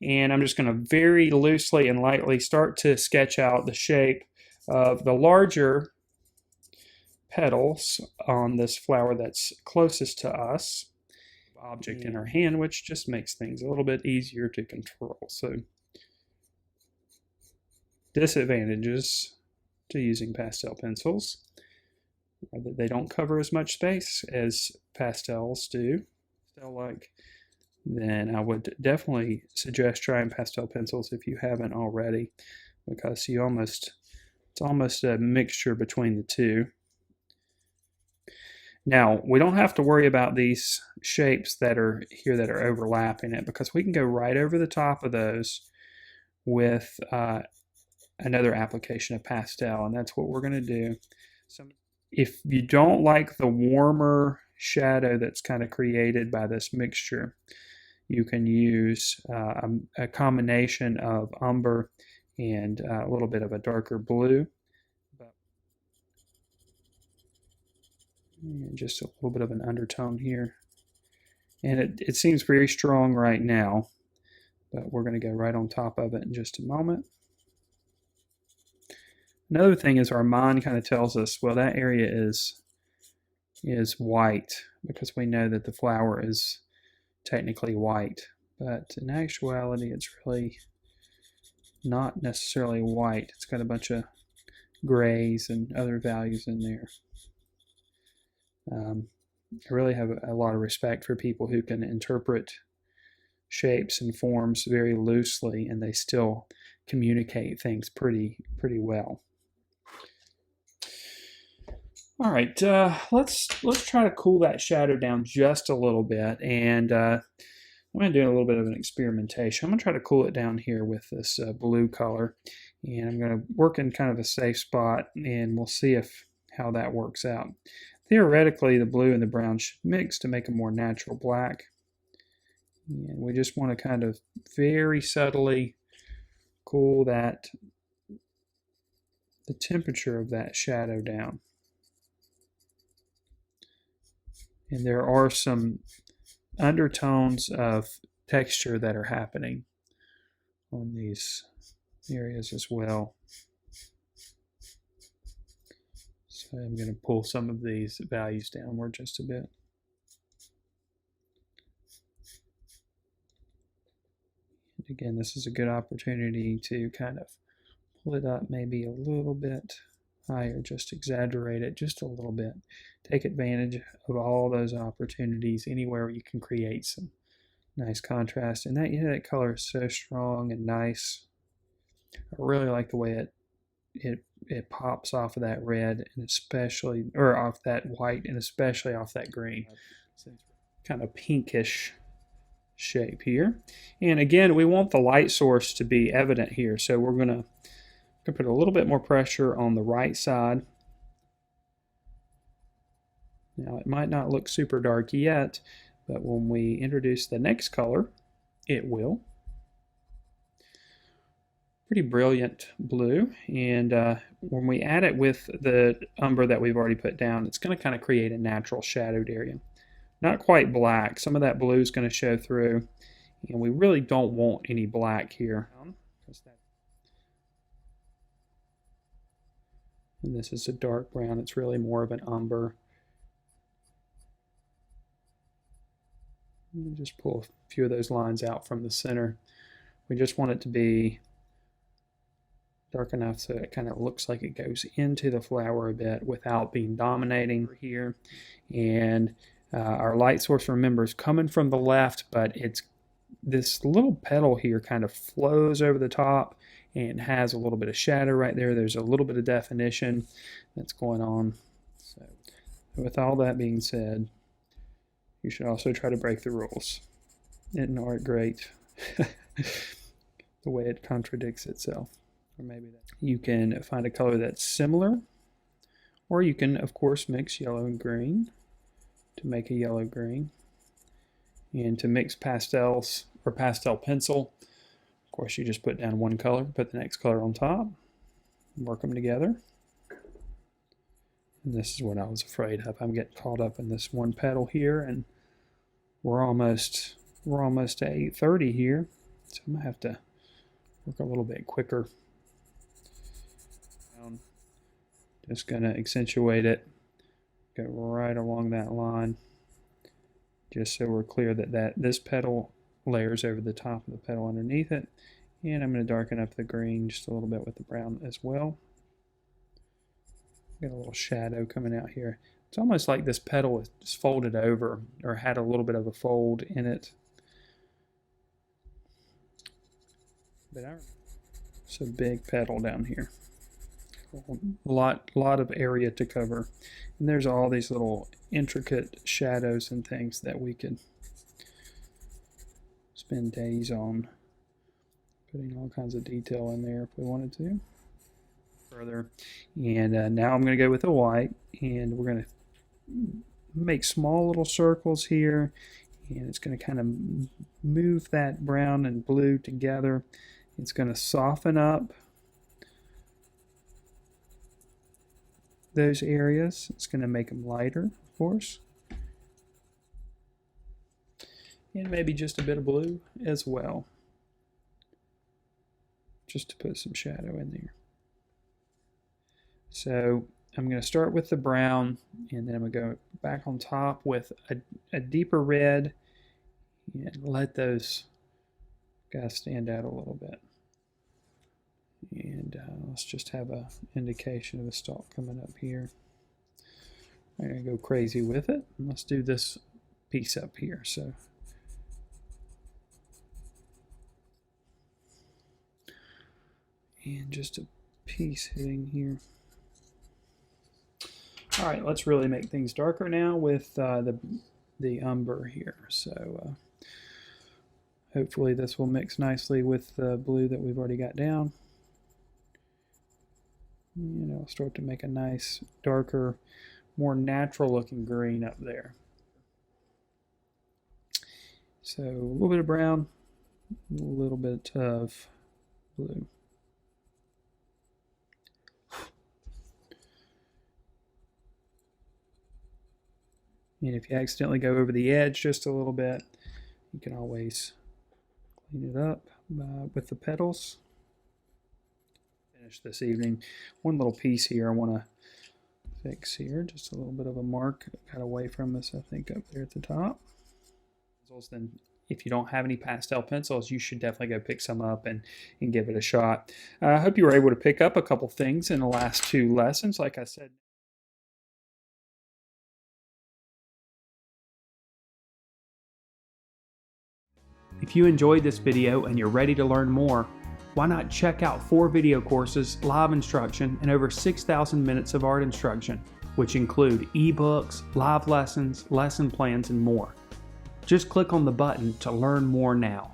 and I'm just going to very loosely and lightly start to sketch out the shape of the larger petals on this flower that's closest to us. Object in our hand, which just makes things a little bit easier to control. So, disadvantages to using pastel pencils are that they don't cover as much space as pastels do. Pastel-like, then I would definitely suggest trying pastel pencils if you haven't already, because it's almost a mixture between the two. Now, we don't have to worry about these shapes that are here that are overlapping it, because we can go right over the top of those with another application of pastel, and that's what we're going to do. So if you don't like the warmer shadow that's kind of created by this mixture, you can use a combination of umber and a little bit of a darker blue. And just a little bit of an undertone here. And it seems very strong right now, but we're going to go right on top of it in just a moment. Another thing is our mind kind of tells us, well, that area is white, because we know that the flower is technically white, but in actuality it's really not necessarily white. It's got a bunch of grays and other values in there. I really have a lot of respect for people who can interpret shapes and forms very loosely, and they still communicate things pretty well. All right, let's try to cool that shadow down just a little bit, and I'm going to do a little bit of an experimentation. I'm going to try to cool it down here with this blue color, and I'm going to work in kind of a safe spot, and we'll see how that works out. Theoretically, the blue and the brown should mix to make a more natural black. And we just want to kind of very subtly cool the temperature of that shadow down. And there are some undertones of texture that are happening on these areas as well. So I'm going to pull some of these values downward just a bit. And again, this is a good opportunity to kind of pull it up maybe a little bit higher, just exaggerate it just a little bit. Take advantage of all those opportunities anywhere you can create some nice contrast. And that color is so strong and nice. I really like the way it pops off of that red, and especially, or off that white, and especially off that green. Kind of pinkish shape here. And again, we want the light source to be evident here, so we're going to put a little bit more pressure on the right side. Now, it might not look super dark yet, but when we introduce the next color, it will. Pretty brilliant blue, and when we add it with the umber that we've already put down, it's going to kind of create a natural shadowed area. Not quite black. Some of that blue is going to show through, and we really don't want any black here. And this is a dark brown. It's really more of an umber. Let me just pull a few of those lines out from the center. We just want it to be dark enough so it kind of looks like it goes into the flower a bit without being dominating here. And our light source, remember, is coming from the left, but it's this little petal here kind of flows over the top and has a little bit of shadow right there. There's a little bit of definition that's going on. So with all that being said, you should also try to break the rules. Isn't art great? The way it contradicts itself. Or maybe that you can find a color that's similar, or you can, of course, mix yellow and green to make a yellow green. And to mix pastels or pastel pencil, of course, you just put down one color, put the next color on top, work them together. And this is what I was afraid of. I'm getting caught up in this one petal here, and we're almost at 8:30 here. So I'm gonna have to work a little bit quicker. Just gonna accentuate it, go right along that line, just so we're clear that this petal layers over the top of the petal underneath it. And I'm going to darken up the green just a little bit with the brown as well. Got a little shadow coming out here. It's almost like this petal is folded over or had a little bit of a fold in it. But it's a big petal down here. A lot of area to cover. And there's all these little intricate shadows and things that we could spend days on putting all kinds of detail in there if we wanted to. Further, and now I'm going to go with the white, and we're going to make small little circles here, and it's going to kind of move that brown and blue together. It's going to soften up those areas. It's going to make them lighter, of course, and maybe just a bit of blue as well, just to put some shadow in there. So I'm going to start with the brown, and then I'm going to go back on top with a deeper red, and let those guys stand out a little bit. And let's just have an indication of a stalk coming up here. I'm going to go crazy with it. Let's do this piece up here. So and just a piece hitting here. All right, let's really make things darker now with the umber here. So hopefully this will mix nicely with the blue that we've already got down. And it'll start to make a nice, darker, more natural looking green up there. So a little bit of brown, a little bit of blue. And if you accidentally go over the edge just a little bit, you can always clean it up with the petals. Finish this evening. One little piece here I want to fix here, just a little bit of a mark got away from us, I think, up there at the top. Then if you don't have any pastel pencils, you should definitely go pick some up and give it a shot. I hope you were able to pick up a couple things in the last 2 lessons, like I said. If you enjoyed this video and you're ready to learn more, why not check out 4 video courses, live instruction, and over 6,000 minutes of art instruction, which include ebooks, live lessons, lesson plans, and more. Just click on the button to learn more now.